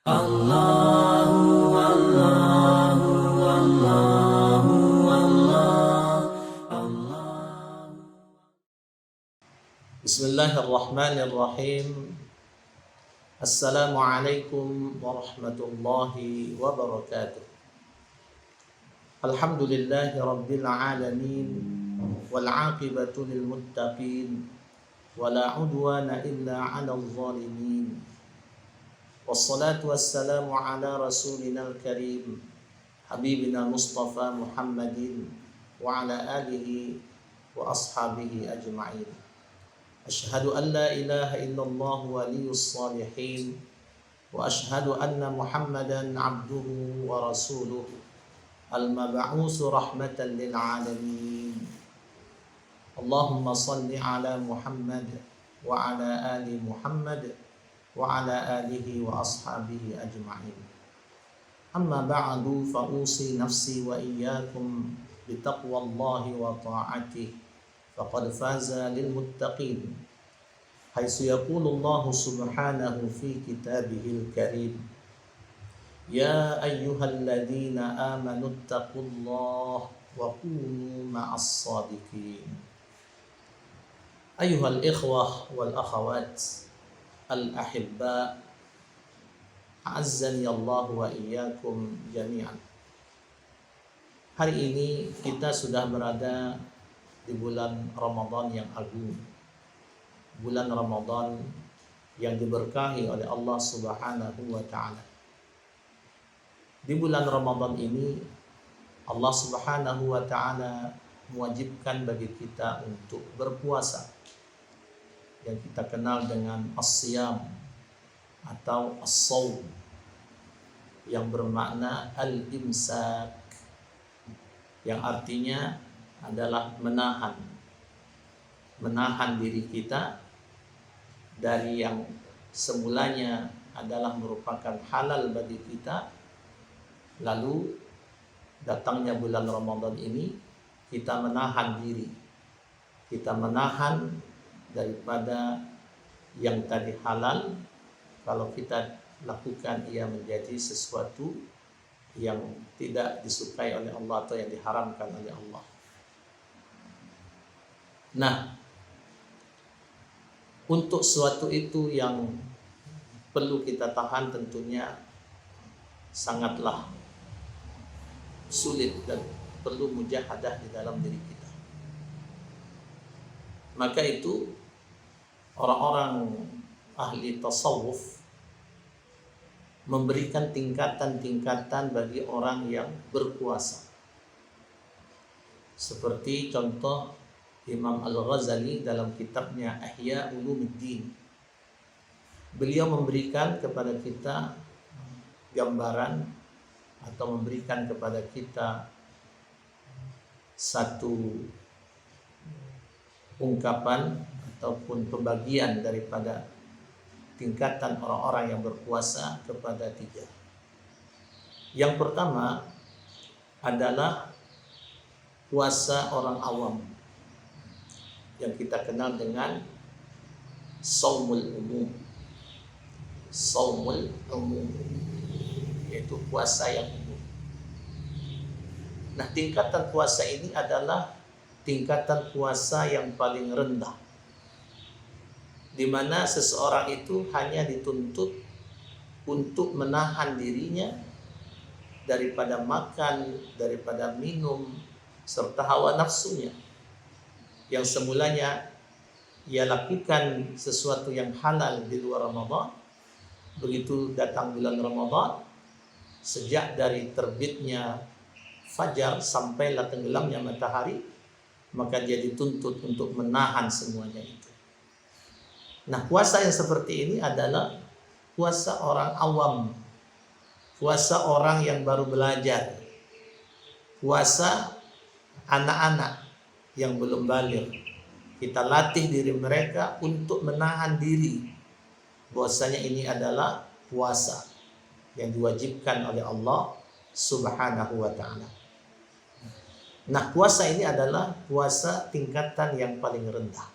Allahu Allahu Allahu Allah. Bismillahirrahmanirrahim. Assalamualaikum warahmatullahi wabarakatuh. Alhamdulillahi rabbil alamin, wal aqibatu lil muttaqin, wala udwana illa 'alal zalimin. Wassalatu wassalamu ala rasulina al-karim, habibina Mustafa Muhammadin wa ala alihi wa ashabihi ajma'in. Asyhadu an la ilaha illallah waliyus salihin, wa asyhadu anna Muhammadan abduhu wa rasuluhu al-mab'usu rahmatan lil alamin. Allahumma salli ala Muhammad wa ala ali Muhammad wa ala alihi wa ashabihi ajma'in. Amma ba'du, fa usi nafsi wa iyyakum bitaqwallahi wa ta'atihi faqad faza lil muttaqin. Haitsu yaqulu Allah subhanahu fi kitabihil karim, ya ayyuhalladzina amanu taqullaha wa kunu ma'as shadiqin. Ayyuhal ikhwah wal akhawat al-ahibba, a'azzani Allah wa iyyakum jami'an. Hari ini kita sudah berada di bulan Ramadan yang agung, bulan Ramadan yang diberkahi oleh Allah Subhanahu wa ta'ala. Di bulan Ramadan ini Allah Subhanahu wa ta'ala mewajibkan bagi kita untuk berpuasa, yang kita kenal dengan as-siyam atau as-sawm, yang bermakna al-imsak, yang artinya adalah menahan diri kita dari yang semulanya adalah merupakan halal bagi kita. Lalu datangnya bulan Ramadan ini, kita menahan diri, kita menahan daripada yang tadi halal. Kalau kita lakukan, ia menjadi sesuatu yang tidak disukai oleh Allah atau yang diharamkan oleh Allah. Nah, untuk suatu itu yang perlu kita tahan tentunya sangatlah sulit dan perlu mujahadah di dalam diri kita. Maka itu orang-orang ahli tasawuf memberikan tingkatan-tingkatan bagi orang yang berpuasa. Seperti contoh Imam Al-Ghazali dalam kitabnya Ihya Ulumuddin. Beliau memberikan kepada kita gambaran atau memberikan kepada kita satu ungkapan ataupun pembagian daripada tingkatan orang-orang yang berpuasa kepada tiga. Yang pertama adalah puasa orang awam, yang kita kenal dengan saumul umum. Saumul umum yaitu puasa yang umum. Nah, tingkatan puasa ini adalah tingkatan puasa yang paling rendah, di mana seseorang itu hanya dituntut untuk menahan dirinya daripada makan, daripada minum, serta hawa nafsunya. Yang semulanya ia lakukan sesuatu yang halal di luar Ramadan, begitu datang bulan Ramadan, sejak dari terbitnya fajar sampailah tenggelamnya matahari, maka dia dituntut untuk menahan semuanya itu. Nah, puasa yang seperti ini adalah puasa orang awam, puasa orang yang baru belajar, puasa anak-anak yang belum baligh. Kita latih diri mereka untuk menahan diri. Bahwasanya ini adalah puasa yang diwajibkan oleh Allah Subhanahu wa ta'ala. Nah, puasa ini adalah puasa tingkatan yang paling rendah.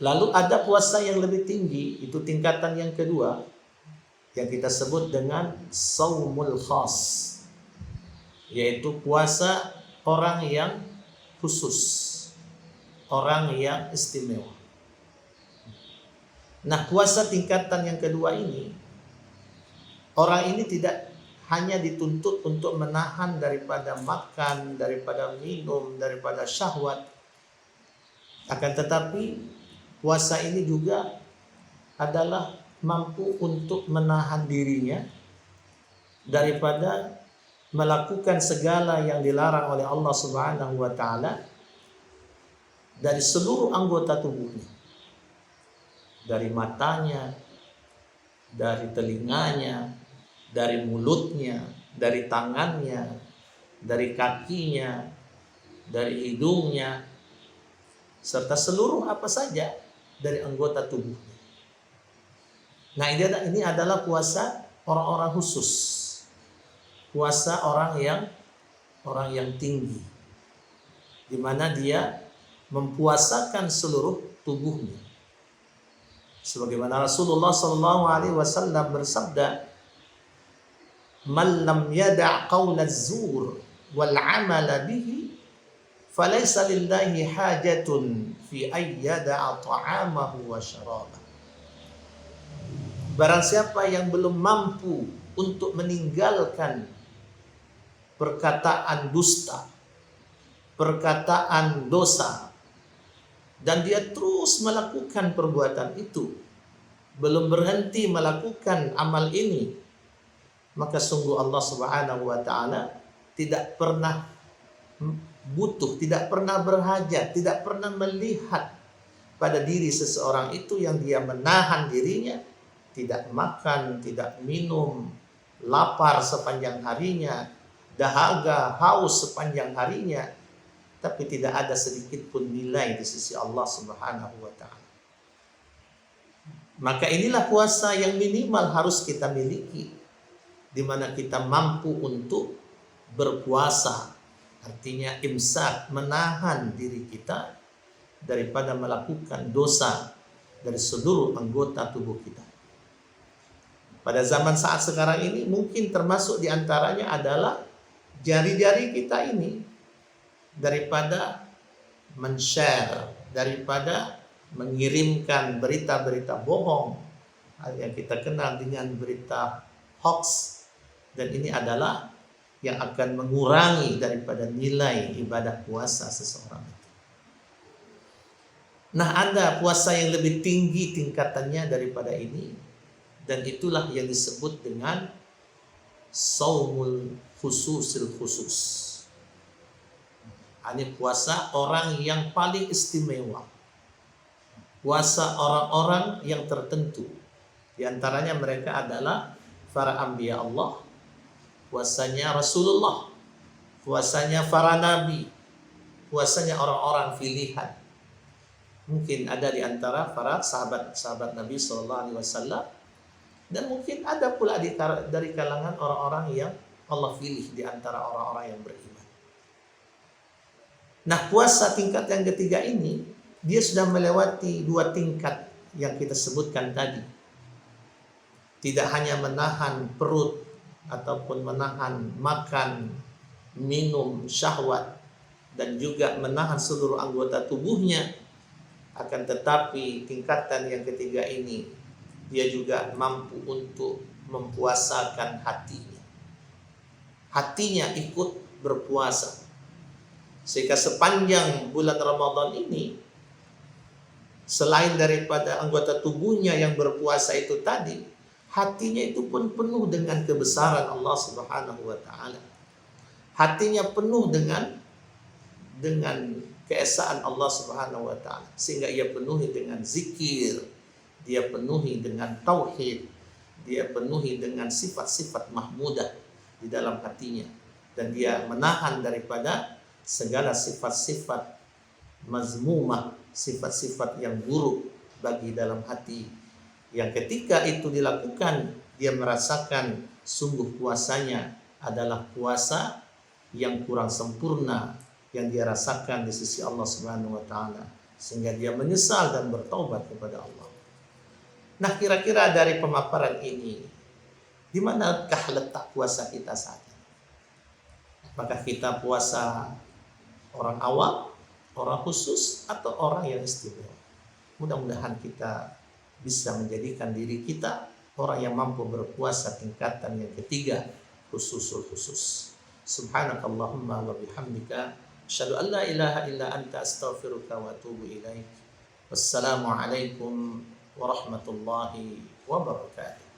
Lalu ada puasa yang lebih tinggi, itu tingkatan yang kedua, yang kita sebut dengan saumul khas, yaitu puasa orang yang khusus, orang yang istimewa. Nah, puasa tingkatan yang kedua ini, orang ini tidak hanya dituntut untuk menahan daripada makan, daripada minum, daripada syahwat. Akan tetapi puasa ini juga adalah mampu untuk menahan dirinya daripada melakukan segala yang dilarang oleh Allah Subhanahu wa taala dari seluruh anggota tubuhnya. Dari matanya, dari telinganya, dari mulutnya, dari tangannya, dari kakinya, dari hidungnya, serta seluruh apa saja dari anggota tubuhnya. Nah, ini adalah puasa orang-orang khusus, puasa orang yang tinggi, di mana dia mempuasakan seluruh tubuhnya. Sebagaimana Rasulullah SAW bersabda, "Man lam yada' qaula az-zur wal 'amala bihi, falaysa lillahi hajatun fi ay yada'a ta'amahu wa syarabah." Barang siapa yang belum mampu untuk meninggalkan perkataan dusta, perkataan dosa, dan dia terus melakukan perbuatan itu, belum berhenti melakukan amal ini, maka sungguh Allah Subhanahu wa taala tidak pernah butuh, tidak pernah berhajat, tidak pernah melihat pada diri seseorang itu yang dia menahan dirinya, tidak makan, tidak minum, lapar sepanjang harinya, dahaga, haus sepanjang harinya, tapi tidak ada sedikit pun nilai di sisi Allah Subhanahu wa taala. Maka inilah puasa yang minimal harus kita miliki, di mana kita mampu untuk berpuasa, artinya imsak, menahan diri kita daripada melakukan dosa dari seluruh anggota tubuh kita. Pada zaman saat sekarang ini mungkin termasuk diantaranya adalah jari-jari kita ini, daripada men-share, daripada mengirimkan berita-berita bohong yang kita kenal dengan berita hoax, dan ini adalah yang akan mengurangi daripada nilai ibadah puasa seseorang. Nah, ada puasa yang lebih tinggi tingkatannya daripada ini, dan itulah yang disebut dengan saumul khususil khusus. Ini puasa orang yang paling istimewa, puasa orang-orang yang tertentu. Di antaranya mereka adalah para anbiya Allah, puasanya Rasulullah, puasanya para nabi, puasanya orang-orang pilihan. Mungkin ada di antara para sahabat Nabi SAW, dan mungkin ada pula dari kalangan orang-orang yang Allah pilih di antara orang-orang yang beriman. Nah, puasa tingkat yang ketiga ini, dia sudah melewati dua tingkat yang kita sebutkan tadi. Tidak hanya menahan perut ataupun menahan makan, minum, syahwat, dan juga menahan seluruh anggota tubuhnya, akan tetapi tingkatan yang ketiga ini, dia juga mampu untuk mempuasakan hatinya. Hatinya ikut berpuasa. Sehingga sepanjang bulan Ramadan ini, selain daripada anggota tubuhnya yang berpuasa itu tadi, hatinya itu pun penuh dengan kebesaran Allah Subhanahu wa taala. Hatinya penuh dengan keesaan Allah Subhanahu wa taala, sehingga ia penuhi dengan zikir, dia penuhi dengan tauhid, dia penuhi dengan sifat-sifat mahmudah di dalam hatinya, dan dia menahan daripada segala sifat-sifat mazmumah, sifat-sifat yang buruk bagi dalam hati, yang ketika itu dilakukan dia merasakan sungguh puasanya adalah puasa yang kurang sempurna yang dia rasakan di sisi Allah Subhanahu wa taala, sehingga dia menyesal dan bertaubat kepada Allah. Nah, kira-kira dari pemaparan ini, di manakah letak puasa kita saat ini? Apakah kita puasa orang awam, orang khusus, atau orang yang istimewa? Mudah-mudahan kita bisa menjadikan diri kita orang yang mampu berpuasa tingkatan yang ketiga, khususul khusus. Subhanakallahumma wa bihamdika asyhadu an la ilaha illa anta astaghfiruka wa atubu ilaik. Wassalamualaikum warahmatullahi wabarakatuh.